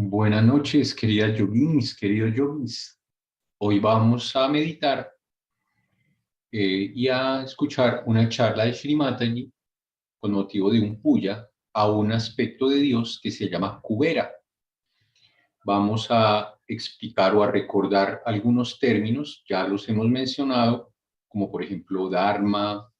Buenas noches, queridas yogis, queridos yogis. Hoy vamos a meditar y a escuchar una charla de Shri Mataji con motivo de un puya a un aspecto de Dios que se llama Kubera. Vamos a explicar o a recordar algunos términos, ya los hemos mencionado, como por ejemplo Dharma,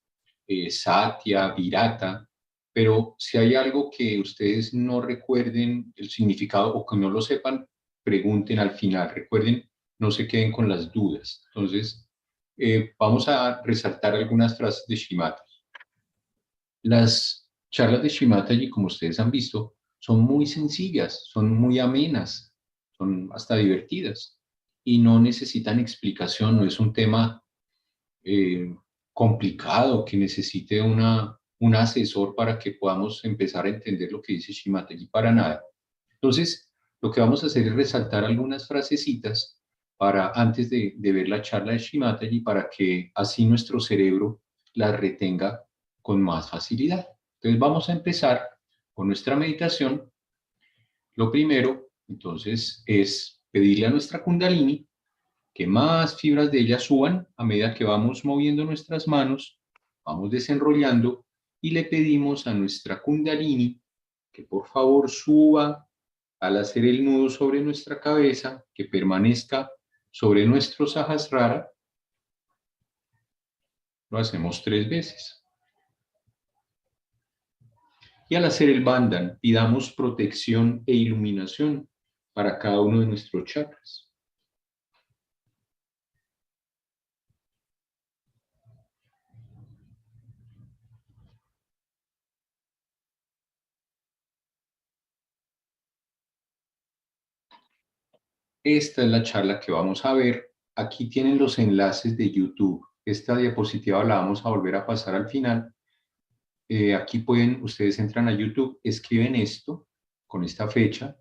Satya, Virata, pero si hay algo que ustedes no recuerden el significado o que no lo sepan, pregunten al final. Recuerden, no se queden con las dudas. Entonces, vamos a resaltar algunas frases de Shrimataji. Las charlas de Shrimataji, como ustedes han visto, son muy sencillas, son muy amenas, son hasta divertidas y no necesitan explicación, no es un tema complicado que necesite un asesor para que podamos empezar a entender lo que dice Shrimataji, para nada. Entonces, lo que vamos a hacer es resaltar algunas frasecitas para, antes de ver la charla de Shrimataji, para que así nuestro cerebro las retenga con más facilidad. Entonces, vamos a empezar con nuestra meditación. Lo primero, entonces, es pedirle a nuestra Kundalini que más fibras de ella suban a medida que vamos moviendo nuestras manos, vamos desenrollando y le pedimos a nuestra Kundalini que por favor suba al hacer el nudo sobre nuestra cabeza, que permanezca sobre nuestro Sahasrara. Lo hacemos 3 veces. Y al hacer el bandhan, pidamos protección e iluminación para cada uno de nuestros chakras. Esta es la charla que vamos a ver. Aquí tienen los enlaces de YouTube. Esta diapositiva la vamos a volver a pasar al final. Aquí ustedes entran a YouTube, escriben esto con esta fecha,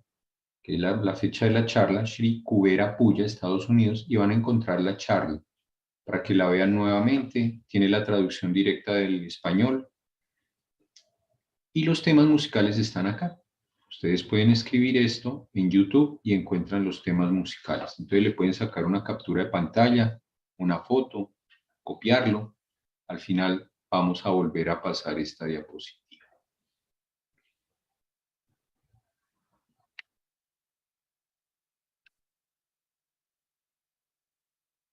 que es la fecha de la charla, Shri Kubera Puya, Estados Unidos, y van a encontrar la charla para que la vean nuevamente. Tiene la traducción directa del español y los temas musicales están acá. Ustedes pueden escribir esto en YouTube y encuentran los temas musicales. Entonces le pueden sacar una captura de pantalla, una foto, copiarlo. Al final vamos a volver a pasar esta diapositiva.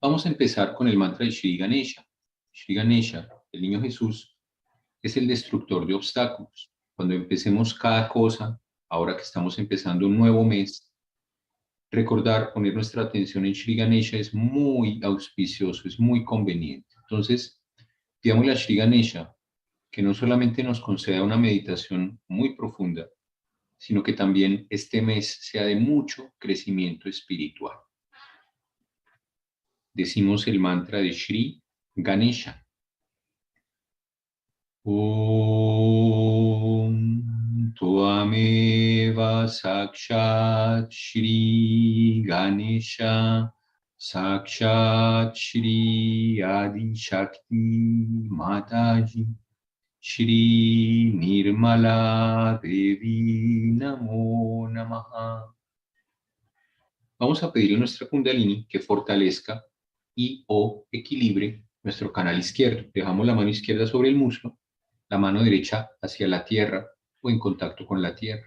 Vamos a empezar con el mantra de Shri Ganesha. Shri Ganesha, el niño Jesús, es el destructor de obstáculos. Cuando empecemos cada cosa, ahora que estamos empezando un nuevo mes, recordar, poner nuestra atención en Shri Ganesha es muy auspicioso, es muy conveniente. Entonces, pidámosle a Shri Ganesha que no solamente nos conceda una meditación muy profunda, sino que también este mes sea de mucho crecimiento espiritual. Decimos el mantra de Shri Ganesha. Om Tvameva Sakshat Shri Ganesha Sakshat Shri Adi Shakti Mataji Shri Nirmala Devi Namo Namaha. Vamos a pedirle a nuestra Kundalini que fortalezca y o equilibre nuestro canal izquierdo. Dejamos la mano izquierda sobre el muslo, la mano derecha hacia la tierra o en contacto con la tierra.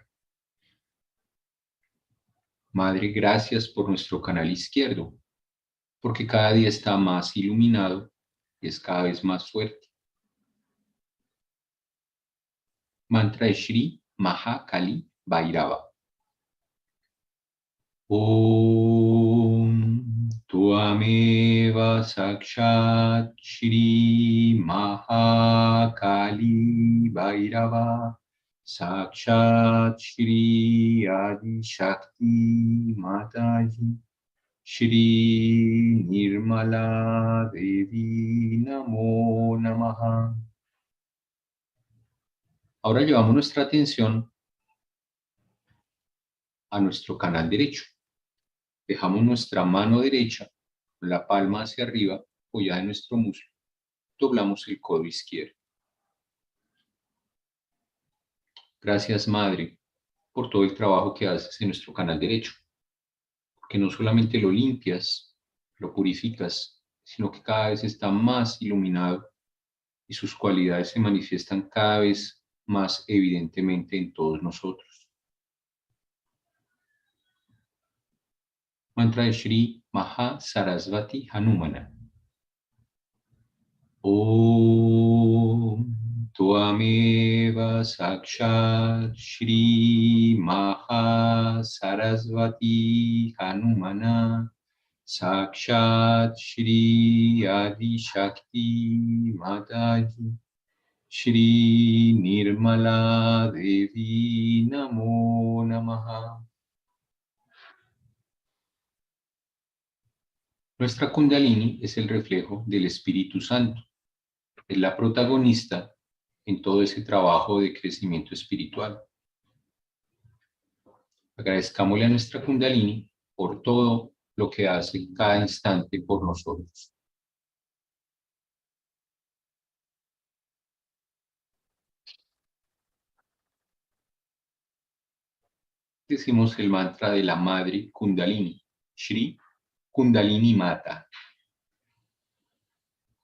Madre, gracias por nuestro canal izquierdo, porque cada día está más iluminado y es cada vez más fuerte. Mantra de Shri Mahakali Bhairava. Om Tvameva Sakshat Shri Mahakali Bhairava Sakshat Shri Adi Shakti Mataji Shri Nirmala Devi Namo Namaha. Ahora llevamos nuestra atención a nuestro canal derecho. Dejamos nuestra mano derecha con la palma hacia arriba apoyada en nuestro muslo. Doblamos el codo izquierdo. Gracias, Madre, por todo el trabajo que haces en nuestro canal derecho. Porque no solamente lo limpias, lo purificas, sino que cada vez está más iluminado y sus cualidades se manifiestan cada vez más evidentemente en todos nosotros. Mantra de Shri Maha Sarasvati Hanumana. Om Tvameva Sakshat Shri Maha Sarasvati Hanumana Sakshat Shri Adi Shakti Mataji Shri Nirmala Devi Namo Namaha. Nuestra Kundalini es el reflejo del Espíritu Santo. Es la protagonista en todo ese trabajo de crecimiento espiritual. Agradezcámosle a nuestra Kundalini por todo lo que hace cada instante por nosotros. Decimos el mantra de la Madre Kundalini, Shri Kundalini Mata.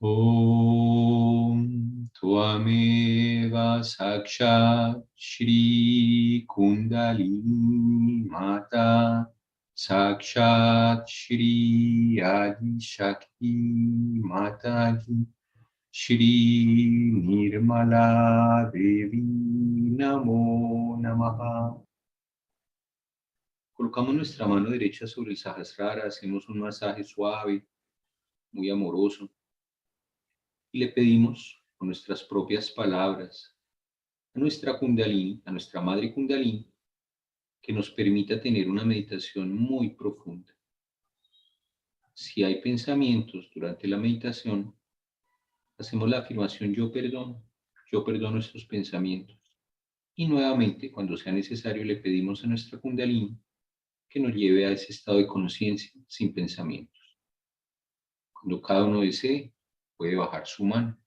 Om Tvameva Sakshat Shri Kundalini Mata Sakshat Shri Adi Shakti Mataji Shri Nirmala Devi Namo Namaha. Colocamos nuestra mano derecha sobre el Sahasrara, hacemos un masaje suave, muy amoroso, y le pedimos con nuestras propias palabras a nuestra Kundalini, a nuestra madre Kundalini, que nos permita tener una meditación muy profunda. Si hay pensamientos durante la meditación, hacemos la afirmación yo perdono estos pensamientos. Y nuevamente, cuando sea necesario, le pedimos a nuestra Kundalini que nos lleve a ese estado de conciencia sin pensamientos. Cuando cada uno desee, puede bajar su mano.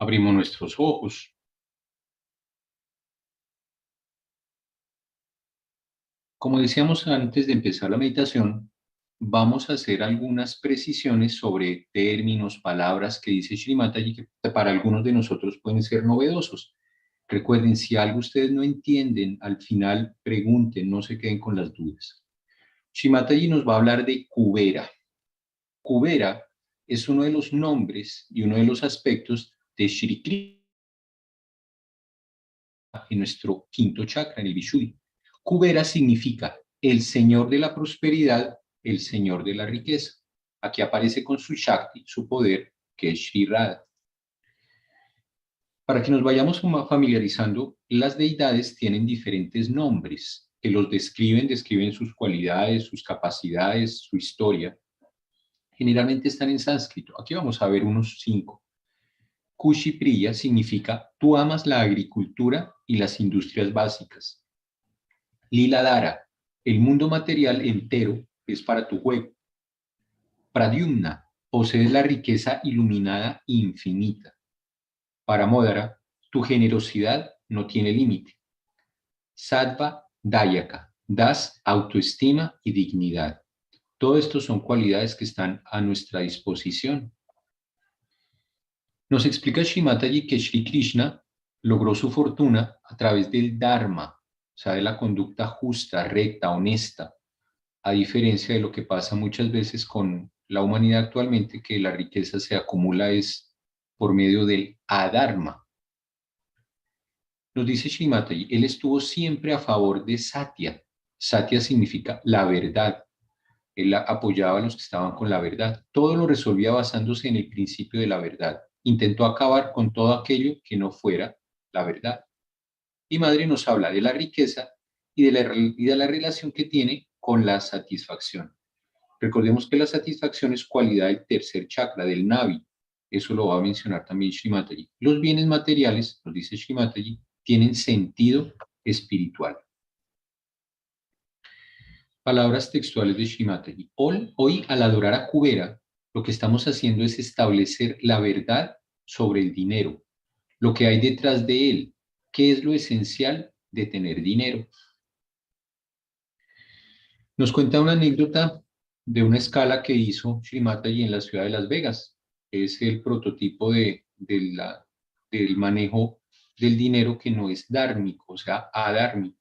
Abrimos nuestros ojos. Como decíamos antes de empezar la meditación, vamos a hacer algunas precisiones sobre términos, palabras que dice Shri Mataji que para algunos de nosotros pueden ser novedosos. Recuerden, si algo ustedes no entienden, al final pregunten, no se queden con las dudas. Shri Mataji nos va a hablar de Kubera. Kubera es uno de los nombres y uno de los aspectos de Shri Krishna en nuestro quinto chakra, en el Vishuddhi. Kubera significa el señor de la prosperidad, el señor de la riqueza. Aquí aparece con su Shakti, su poder, que es Shri Radha. Para que nos vayamos familiarizando, las deidades tienen diferentes nombres. que los describen sus cualidades, sus capacidades, su historia, generalmente están en sánscrito. Aquí vamos a ver unos 5. Kushi Priya significa tú amas la agricultura y las industrias básicas. Lila Dara, el mundo material entero es para tu juego. Pradyumna, posees la riqueza iluminada e infinita. Paramodara, tu generosidad no tiene límite. Sattva Dayaka, das autoestima y dignidad. Todo esto son cualidades que están a nuestra disposición. Nos explica Srimataji que Sri Krishna logró su fortuna a través del Dharma, o sea, de la conducta justa, recta, honesta, a diferencia de lo que pasa muchas veces con la humanidad actualmente, que la riqueza se acumula es por medio del adharma. Nos dice Srimataji, él estuvo siempre a favor de Satya. Satya significa la verdad. Él apoyaba a los que estaban con la verdad. Todo lo resolvía basándose en el principio de la verdad. Intentó acabar con todo aquello que no fuera la verdad. Y Madre nos habla de la riqueza y de la relación que tiene con la satisfacción. Recordemos que la satisfacción es cualidad del tercer chakra, del Navi. Eso lo va a mencionar también Srimataji. Los bienes materiales, nos dice Srimataji, tienen sentido espiritual. Palabras textuales de Srimataji. Hoy, al adorar a Kubera, lo que estamos haciendo es establecer la verdad sobre el dinero, lo que hay detrás de él, qué es lo esencial de tener dinero. Nos cuenta una anécdota de una escala que hizo Srimataji en la ciudad de Las Vegas. Es el prototipo del manejo del dinero que no es dármico, o sea, adármico.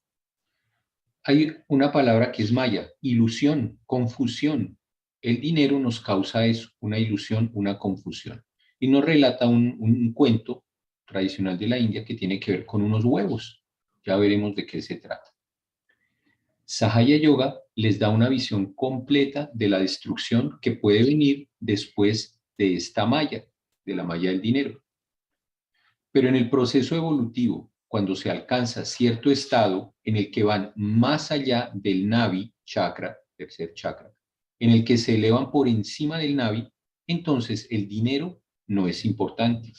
Hay una palabra que es maya, ilusión, confusión. El dinero nos causa eso, una ilusión, una confusión. Y nos relata un cuento tradicional de la India que tiene que ver con unos huevos. Ya veremos de qué se trata. Sahaja Yoga les da una visión completa de la destrucción que puede venir después de esta maya, de la maya del dinero. Pero en el proceso evolutivo, cuando se alcanza cierto estado en el que van más allá del Navi chakra, tercer chakra, en el que se elevan por encima del Navi, entonces el dinero no es importante.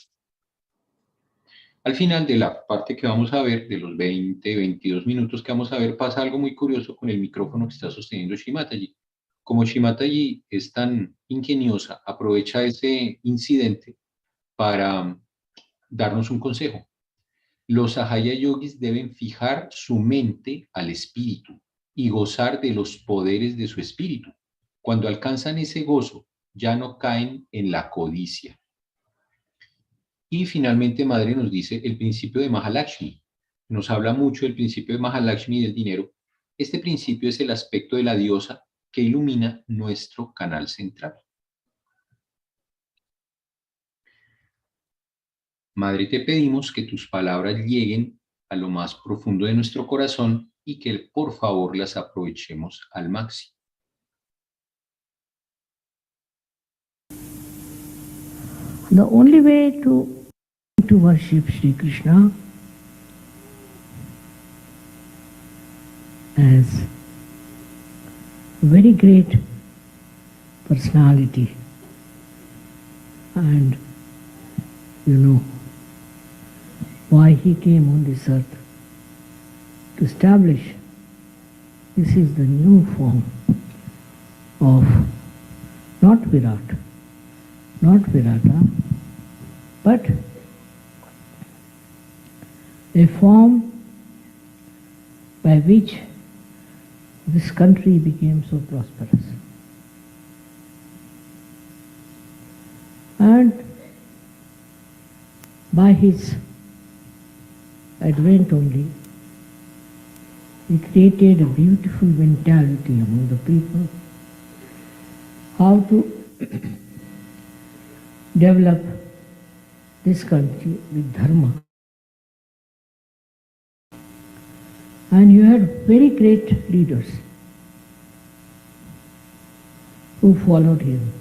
Al final de la parte que vamos a ver, de los 20, 22 minutos que vamos a ver, pasa algo muy curioso con el micrófono que está sosteniendo Srimataji. Como Srimataji es tan ingeniosa, aprovecha ese incidente para darnos un consejo. Los Sahaya Yogis deben fijar su mente al espíritu y gozar de los poderes de su espíritu. Cuando alcanzan ese gozo, ya no caen en la codicia. Y finalmente, Madre nos dice el principio de Mahalakshmi. Nos habla mucho del principio de Mahalakshmi y del dinero. Este principio es el aspecto de la diosa que ilumina nuestro canal central. Madre, te pedimos que tus palabras lleguen a lo más profundo de nuestro corazón y que por favor las aprovechemos al máximo. The only way to worship Sri Krishna as very great personality, and you know why he came on this earth, to establish this is the new form of not Virata, but a form by which this country became so prosperous. And by his advent only, he created a beautiful mentality among the people, how to develop this country with dharma. And you had very great leaders who followed him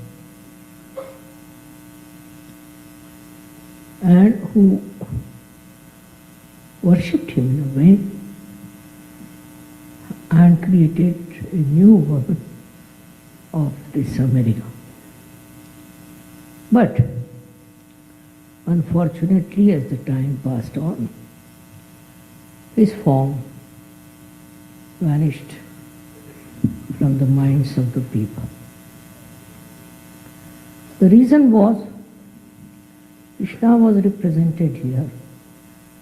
and who worshipped him in a way created a new world of this America. But unfortunately, as the time passed on, his form vanished from the minds of the people. The reason was Krishna was represented here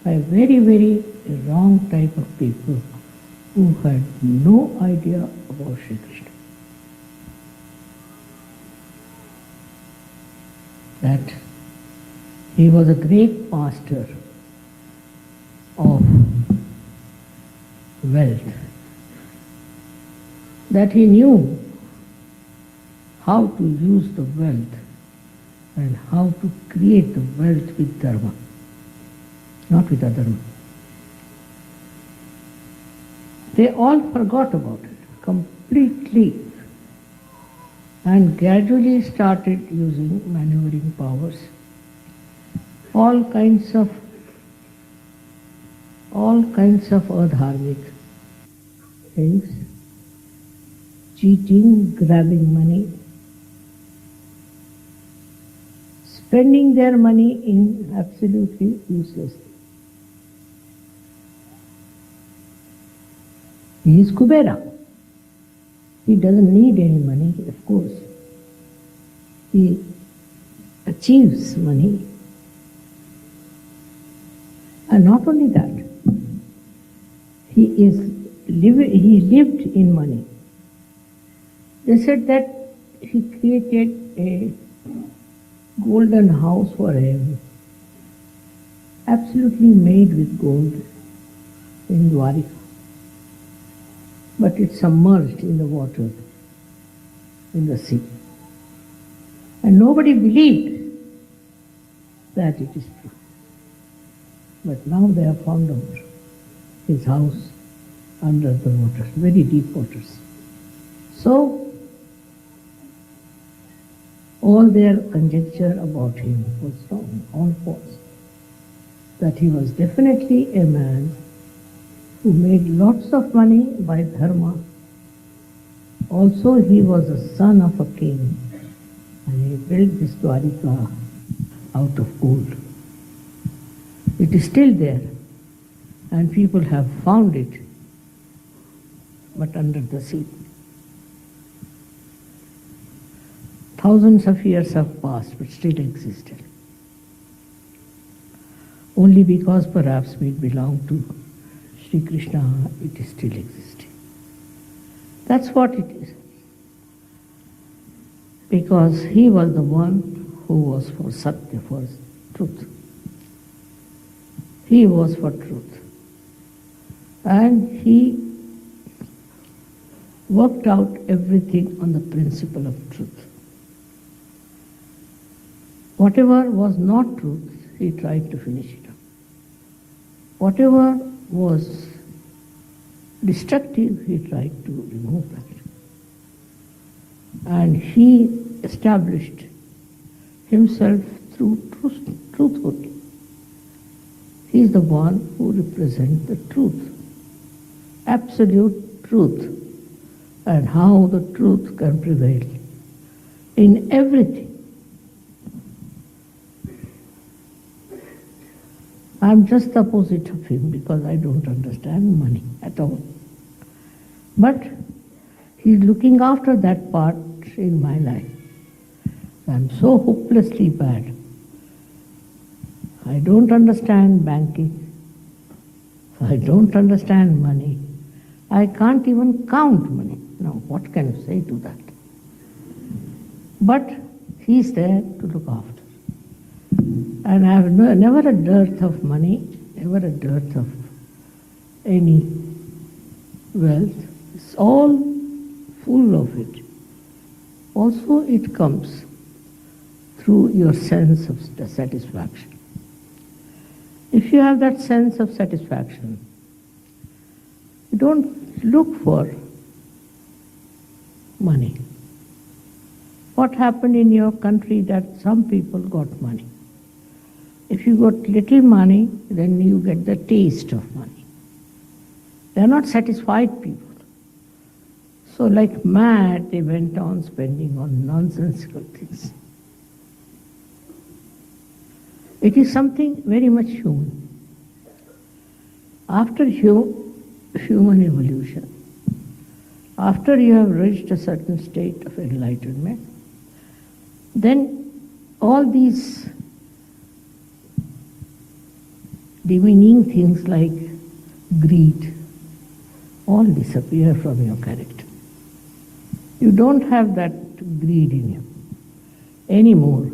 by a very, very wrong type of people who had no idea about Sri Krishna. That he was a great master of wealth, that he knew how to use the wealth and how to create the wealth with dharma, not with adharma. They all forgot about it completely and gradually started using maneuvering powers, all kinds of adharmic things, cheating, grabbing money, spending their money in absolutely useless things. He is Kubera. He doesn't need any money, of course. He achieves money. And not only that, he lived in money. They said that he created a golden house for him, absolutely made with gold in Dwarika. But it's submerged in the water, in the sea. And nobody believed that it is true. But now they have found out his house under the waters, very deep waters. So, all their conjecture about him was wrong, all false. That he was definitely a man who made lots of money by dharma. Also, he was the son of a king, and he built this Dwarika out of gold. It is still there, and people have found it, but under the sea. Thousands of years have passed, but still existed. Only because perhaps we belong to Sri Krishna, it is still existing. That's what it is. Because he was the one who was for Satya, for truth. He was for truth. And he worked out everything on the principle of truth. Whatever was not truth, he tried to finish it up. Whatever was destructive, he tried to remove that. And he established himself through truth only. He is the one who represents the truth, absolute truth, and how the truth can prevail in everything. I'm just the opposite of him because I don't understand money at all. But he's looking after that part in my life. I'm so hopelessly bad. I don't understand banking. I don't understand money. I can't even count money. Now, what can you say to that? But he's there to look after. And I have never a dearth of money, never a dearth of any wealth. It's all full of it. Also, it comes through your sense of satisfaction. If you have that sense of satisfaction, you don't look for money. What happened in your country that some people got money? If you got little money, then you get the taste of money. They are not satisfied people. So like mad, they went on spending on nonsensical things. It is something very much human. After human evolution, after you have reached a certain state of enlightenment, then all these demeaning things like greed all disappear from your character. You don't have that greed in you anymore,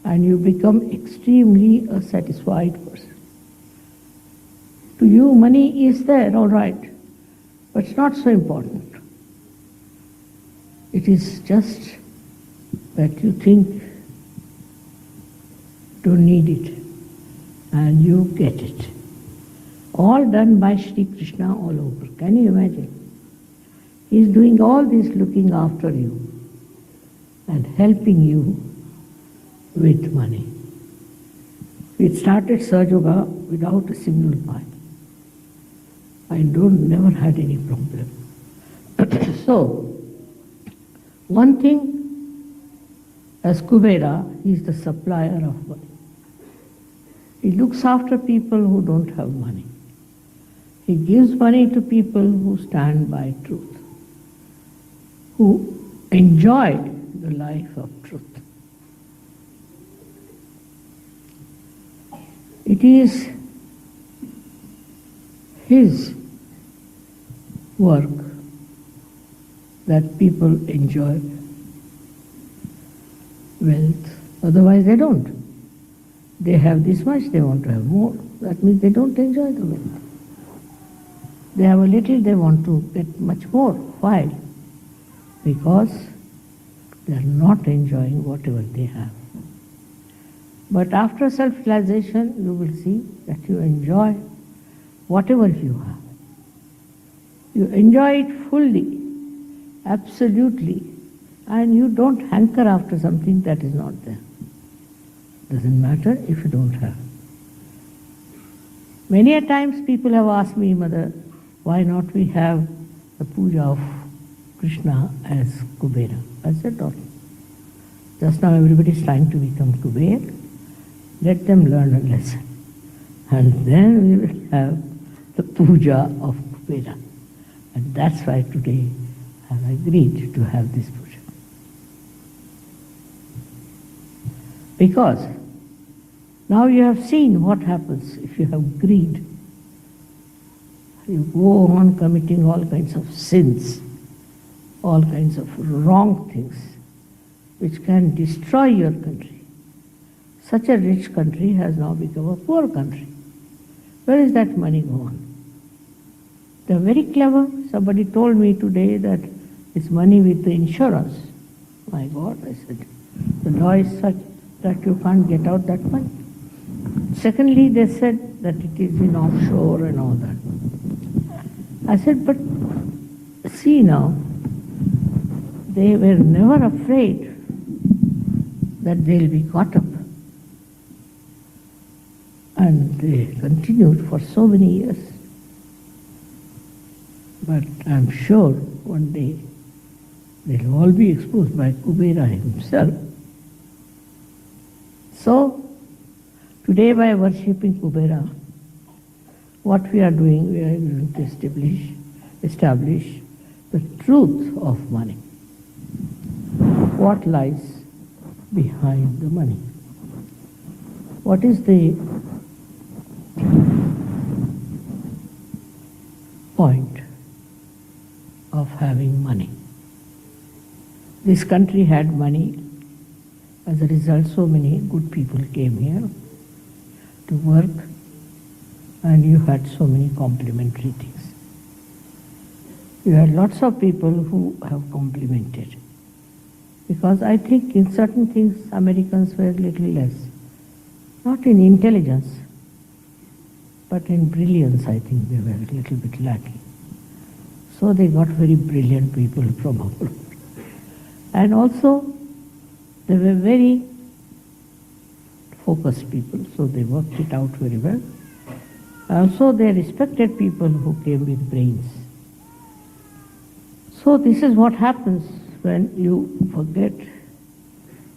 and you become extremely a satisfied person. To you, money is there, all right, but it's not so important. It is just that you think don't need it, and you get it. All done by Sri Krishna all over. Can you imagine? He is doing all this, looking after you and helping you with money. We started Sahaja Yoga without a single pie. I never had any problem. So, one thing, as Kubera, he is the supplier of money. He looks after people who don't have money. He gives money to people who stand by truth, who enjoy the life of truth. It is his work that people enjoy wealth. Otherwise they don't. They have this much, they want to have more. That means they don't enjoy the wealth. They have a little, they want to get much more. Why? Because they are not enjoying whatever they have. But after self-realization, you will see that you enjoy whatever you have. You enjoy it fully, absolutely, and you don't hanker after something that is not there. Doesn't matter if you don't have. Many a times people have asked me, Mother, why not we have the puja of Krishna as Kubera? I said, no. Just now everybody is trying to become Kuber. Let them learn a lesson. And then we will have the puja of Kubera. And that's why today I have agreed to have this puja. Because now you have seen what happens if you have greed. You go on committing all kinds of sins, all kinds of wrong things, which can destroy your country. Such a rich country has now become a poor country. Where is that money gone? They are very clever. Somebody told me today that it's money with the insurance. My God, I said, the law is such that you can't get out that money. Secondly, they said that it is in offshore and all that. I said, but see now, they were never afraid that they'll be caught up. And they continued for so many years. But I'm sure one day they'll all be exposed by Kubera himself. So, today by worshipping Kubera, what we are doing, we are going to establish the truth of money. What lies behind the money? What is the point of having money? This country had money. As a result, so many good people came here to work, and you had so many complimentary things. You had lots of people who have complimented. Because I think in certain things Americans were a little less. Not in intelligence, but in brilliance I think they were a little bit lacking. So they got very brilliant people from abroad. And also they were very focused people, so they worked it out very well. Also they respected people who came with brains. So this is what happens when you forget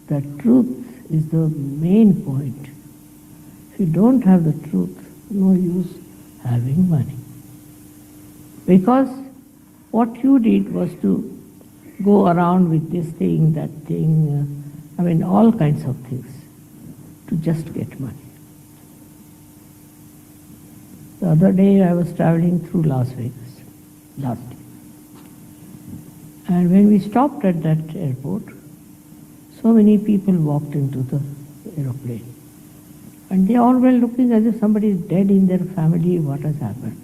that truth is the main point. If you don't have the truth, no use having money. Because what you did was to go around with this thing, that thing, all kinds of things, to just get money. The other day I was traveling through Las Vegas, last year. And when we stopped at that airport, so many people walked into the aeroplane. And they all were looking as if somebody is dead in their family, what has happened.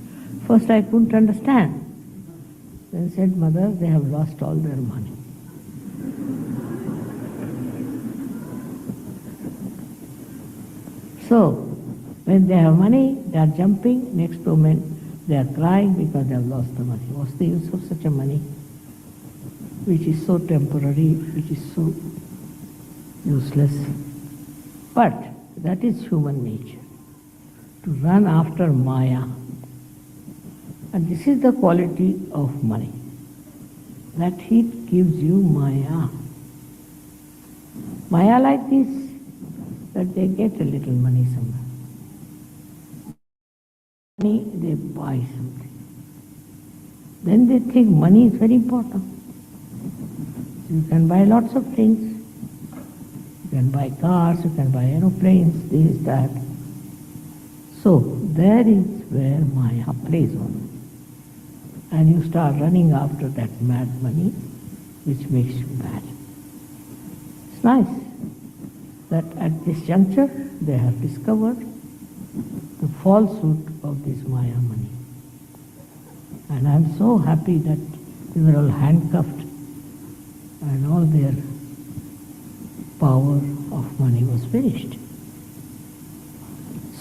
First I couldn't understand. Then said, Mother, they have lost all their money. So, when they have money, they are jumping. Next moment, they are crying because they have lost the money. What's the use of such a money, which is so temporary, which is so useless? But that is human nature, to run after Maya. And this is the quality of money, that it gives you Maya. Maya like this, that they get a little money somewhere. Money, they buy something. Then they think money is very important. You can buy lots of things. You can buy cars, you can buy aeroplanes, this, that. So there is where Maya plays on. And you start running after that mad money, which makes you mad. It's nice that at this juncture they have discovered the falsehood of this Maya money. And I'm so happy that they were all handcuffed and all their power of money was finished.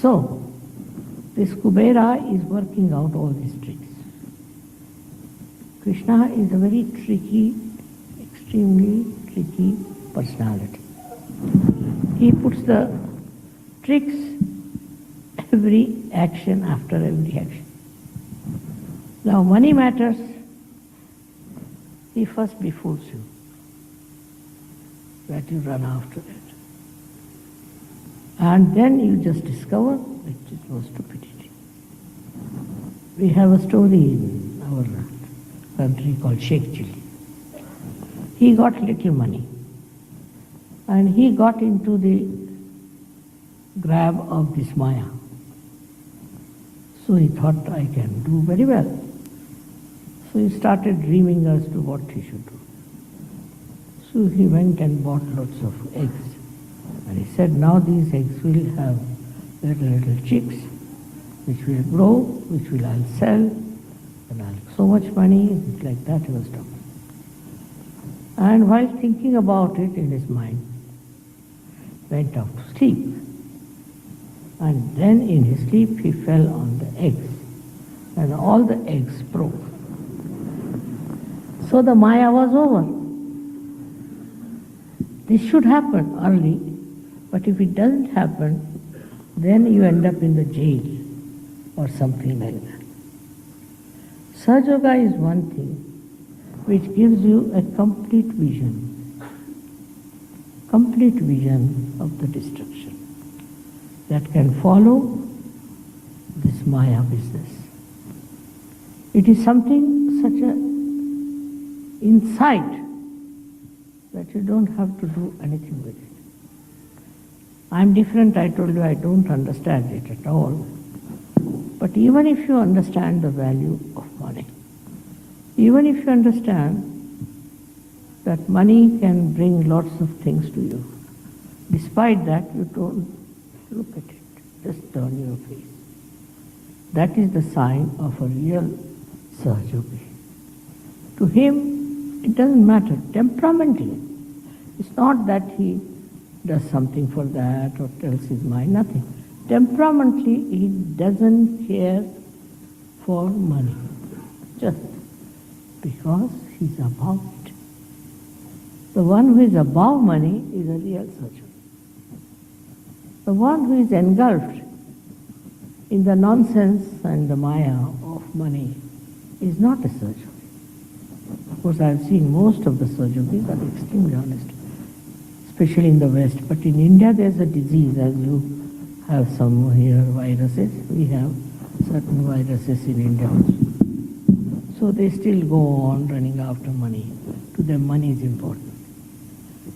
So, this Kubera is working out all these tricks. Krishna is a very tricky, extremely tricky personality. He puts the tricks every action after every action. Now money matters, he first befools you, that you run after it. And then you just discover that it was stupidity. We have a story in our country called Sheikh Chile. He got little money and he got into the grab of this Maya. So he thought, I can do very well. So he started dreaming as to what he should do. So he went and bought lots of eggs. And he said, now these eggs will have little chicks, which will grow, which will I'll sell, and I'll have so much money. It's like that he was talking. And while thinking about it in his mind, went off to sleep. And then in his sleep he fell on the eggs, and all the eggs broke. So the Maya was over. This should happen early, but if it doesn't happen, then you end up in the jail or something like that. Sahaja Yoga is one thing which gives you a complete vision of the destruction that can follow this Maya business. It is something such an insight that you don't have to do anything with it. I'm different, I told you, I don't understand it at all. But even if you understand the value of money, even if you understand that money can bring lots of things to you, despite that you don't look at it, just turn your face. That is the sign of a real Sahaja. To him, it doesn't matter, temperamentally. It's not that he does something for that or tells his mind, nothing. Temperamentally, he doesn't care for money, just because he's above it. The one who is above money is a real Sahaja. The one who is engulfed in the nonsense and the Maya of money is not a Sahaja. Of course, I've seen most of the Sahaja-yogis are extremely honest, especially in the West. But in India, there's a disease, as you have some here viruses. We have certain viruses in India also. So they still go on running after money. To them, money is important.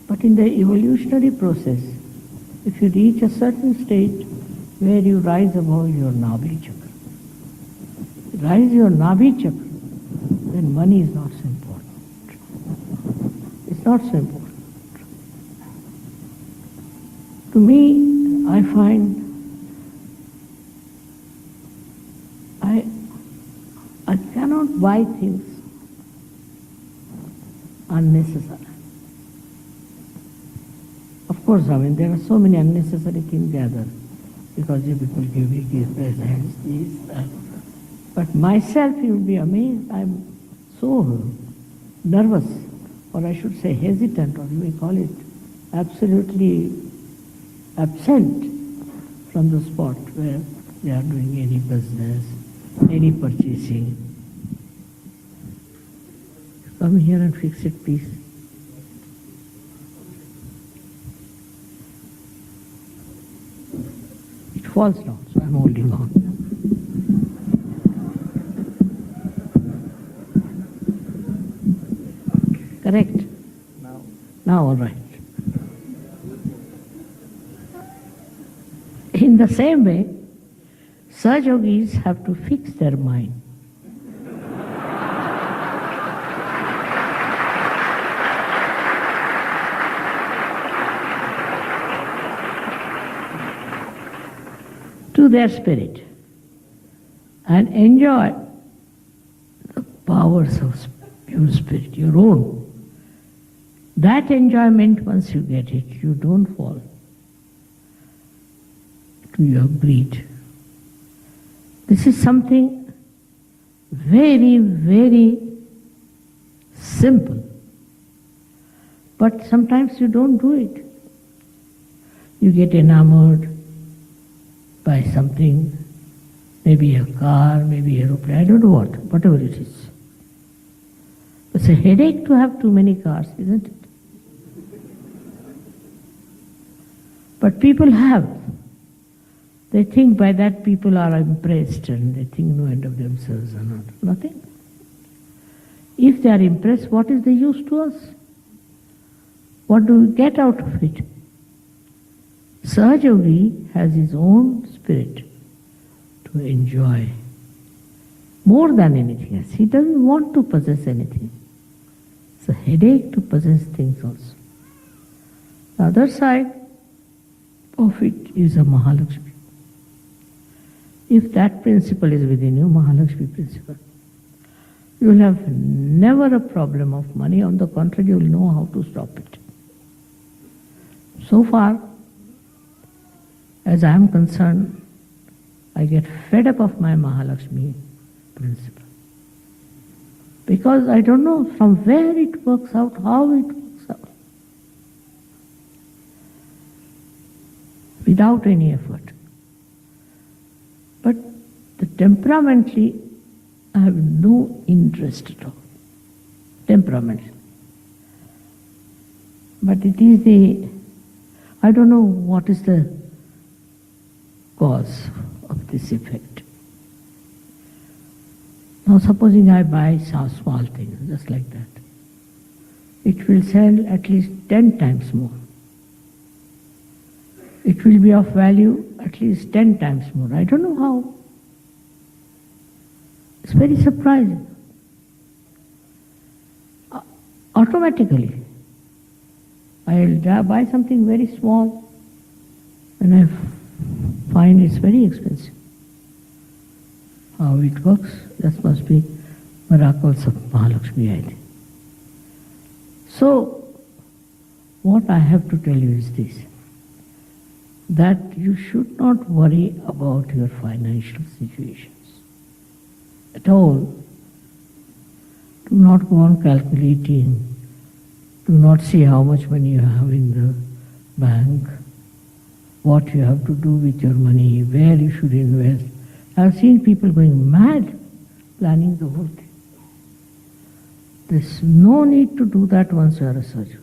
But in the evolutionary process, if you reach a certain state where you rise above your Nabhi chakra, rise your Nabhi chakra, then money is not so important. It's not so important. To me, I find I cannot buy things unnecessary. Of course, there are so many unnecessary things gathered because you people give me presents, this, that. But myself, you will be amazed. I'm so nervous, or I should say hesitant, or you may call it absolutely absent from the spot where they are doing any business, any purchasing. Come here and fix it, please. It falls down, so I'm holding on. Correct? Now all right. In the same way, Sahaja-yogis have to fix their mind. To their spirit and enjoy the powers of pure spirit, your own. That enjoyment, once you get it, you don't fall to your greed. This is something very, very simple. But sometimes you don't do it. You get enamored by something, maybe a car, maybe an aeroplane, I don't know what, whatever it is. It's a headache to have too many cars, isn't it? But people have. They think by that people are impressed and they think no end of themselves or not. Nothing. If they are impressed, what is the use to us? What do we get out of it? Sahaja-yogi has his own spirit to enjoy more than anything else. He doesn't want to possess anything. It's a headache to possess things also. The other side of it is a Mahalakshmi. If that principle is within you, Mahalakshmi principle, you will have never a problem of money. On the contrary, you will know how to stop it. So far, as I am concerned, I get fed up of my Mahalakshmi principle. Because I don't know from where it works out, how it works out. Without any effort. But temperamentally, I have no interest at all. Temperamentally. But it is I don't know what is the cause of this effect. Now supposing I buy some small thing, just like that. It will sell at least 10 times more. It will be of value at least 10 times more. I don't know how. It's very surprising. Automatically, I'll buy something very small and I find it's very expensive. How it works, that must be miracles of Mahalakshmi, I think. So, what I have to tell you is this, that you should not worry about your financial situations at all. Do not go on calculating. Do not see how much money you have in the bank, what you have to do with your money, where you should invest. I've seen people going mad planning the whole thing. There's no need to do that once you are a surgeon.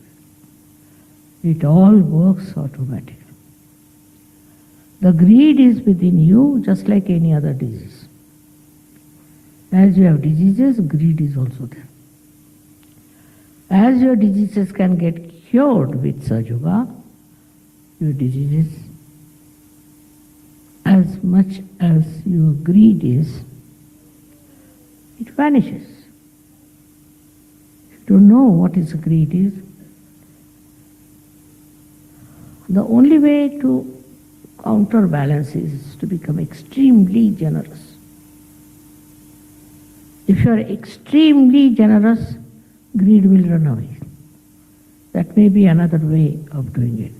It all works automatically. The greed is within you just like any other disease. As you have diseases, greed is also there. As your diseases can get cured with Sahaja Yoga, your diseases, as much as your greed is, it vanishes. If you don't know what is greed is, the only way to counterbalance is to become extremely generous. If you are extremely generous, greed will run away. That may be another way of doing it.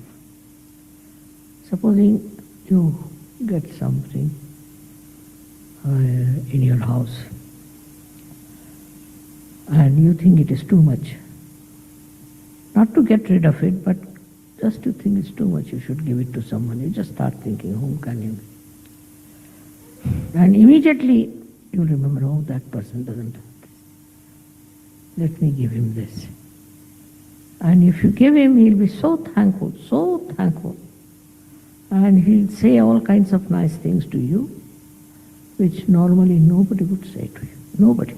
Supposing you get something in your house and you think it is too much. Not to get rid of it, but just to think it's too much, you should give it to someone. You just start thinking, whom can you be? And immediately you remember, oh, that person doesn't have this. Let me give him this. And if you give him, he'll be so thankful, so thankful. And he'll say all kinds of nice things to you, which normally nobody would say to you. Nobody.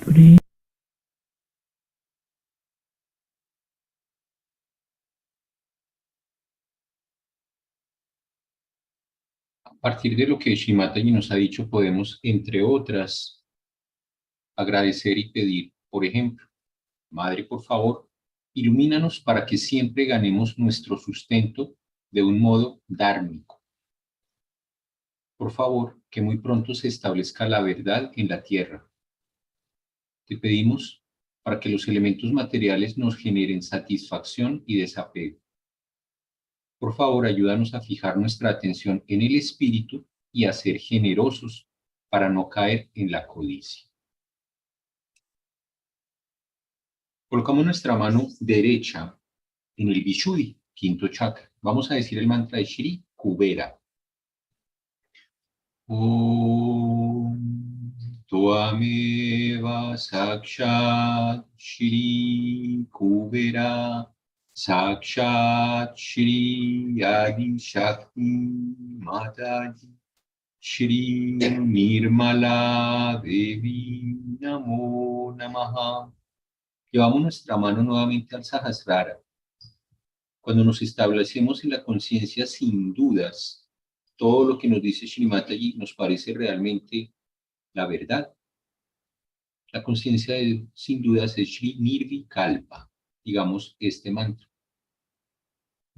Today, A partir de lo que Shrimataji nos ha dicho, podemos, entre otras, agradecer y pedir. Por ejemplo, Madre, por favor, ilumínanos para que siempre ganemos nuestro sustento de un modo dármico. Por favor, que muy pronto se establezca la verdad en la tierra. Te pedimos para que los elementos materiales nos generen satisfacción y desapego. Por favor, ayúdanos a fijar nuestra atención en el espíritu y a ser generosos para no caer en la codicia. Colocamos nuestra mano derecha en el Vishuddhi, quinto chakra. Vamos a decir el mantra de Shri Kubera. Om Tvameva Sakshat Shri Kubera Sakshat Shri Adi Shakti Mataji Shri Nirmala Devi Namo Namaha. Llevamos nuestra mano nuevamente al Sahasrara. Cuando nos establecemos en la conciencia sin dudas, todo lo que nos dice Shrimataji nos parece realmente la verdad. La conciencia sin dudas es Shri Nirvikalpa. Digamos este mantra.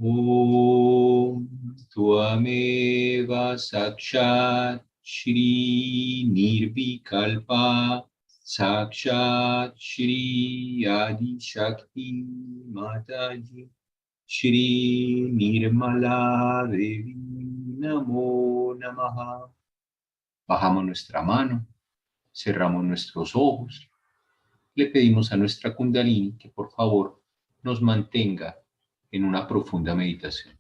Om Tvameva Sakshat Shri Nirvikalpa Sakshat Shri Adi Shakti Mataji Shri Nirmala Devi Namo Namaha. Bajamos nuestra mano, cerramos nuestros ojos, le pedimos a nuestra Kundalini que por favor nos mantenga en una profunda meditación.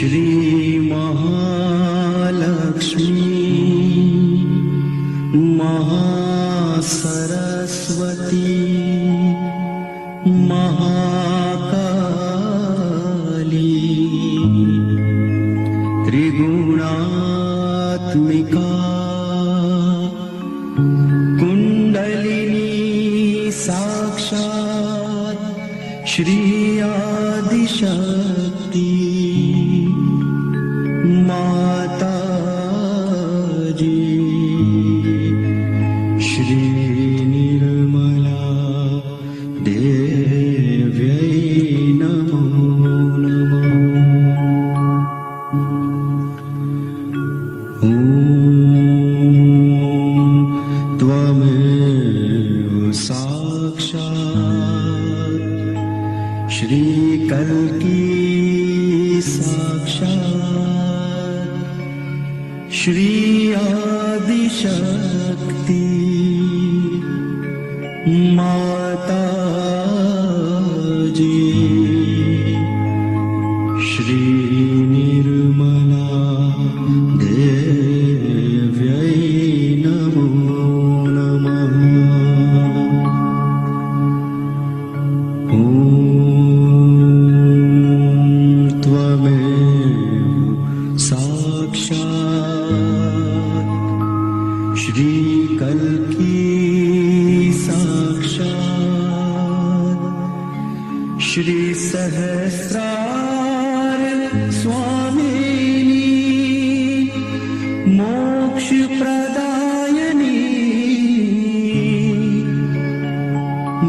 Shri Mahalakshmi Mahasaraswati Mahakali Trigunatmika Kundalini Sakshat Shri Adishakti Mataji Shri Nirmala Devyai Namo Namah Om Tvameva Sakshat Shri Kalki Sakshat Shri Adishakti Mataji Shri Nirmala Devyai Namo Namah Om Tvameva Sakshat Shri Kalki Sakshat Shri Sahasrar Swamini Moksha Pradayani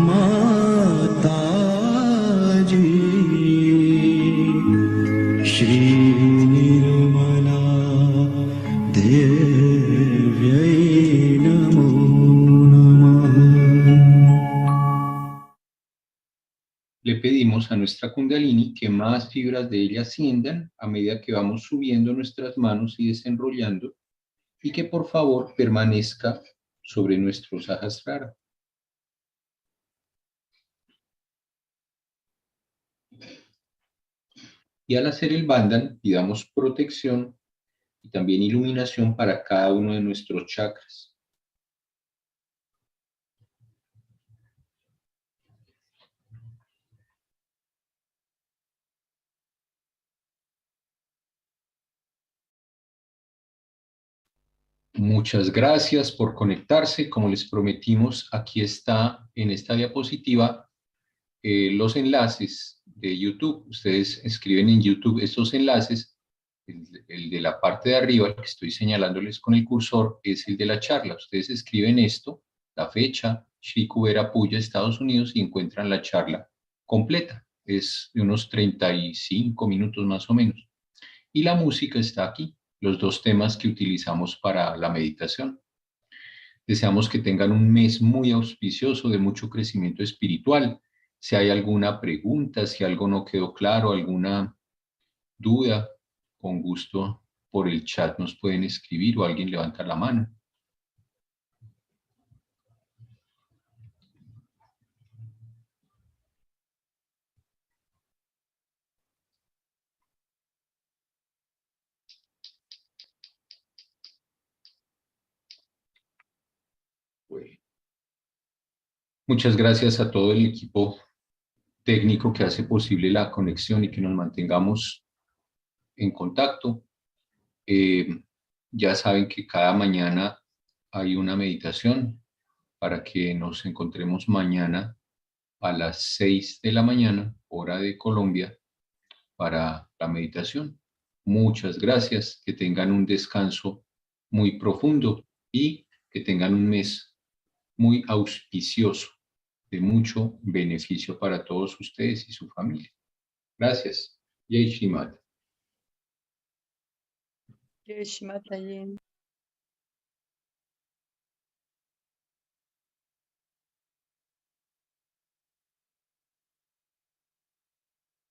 Mataji Shri Nirmala Devyai Namo Namah. Le pedimos a nuestra Kundalini que más fibras de ella asciendan a medida que vamos subiendo nuestras manos y desenrollando, y que por favor permanezca sobre nuestro Sahasrara. Y al hacer el Bandhan, pidamos protección y también iluminación para cada uno de nuestros chakras. Muchas gracias por conectarse. Como les prometimos, aquí está en esta diapositiva los enlaces de YouTube. Ustedes escriben en YouTube estos enlaces. El de la parte de arriba, el que estoy señalándoles con el cursor, es el de la charla. Ustedes escriben esto, la fecha, Shri Kubera Puya, Estados Unidos, y encuentran la charla completa. Es de unos 35 minutos más o menos. Y la música está aquí, los dos temas que utilizamos para la meditación. Deseamos que tengan un mes muy auspicioso, de mucho crecimiento espiritual. Si hay alguna pregunta, si algo no quedó claro, alguna duda, con gusto por el chat nos pueden escribir o alguien levanta la mano. Bueno. Muchas gracias a todo el equipo técnico que hace posible la conexión y que nos mantengamos en contacto. Ya saben que cada mañana hay una meditación para que nos encontremos mañana a las 6 de la mañana, hora de Colombia, para la meditación. Muchas gracias, que tengan un descanso muy profundo y que tengan un mes muy auspicioso, de mucho beneficio para todos ustedes y su familia. Gracias. Jai Shri Mata. Jai Shri Mataji.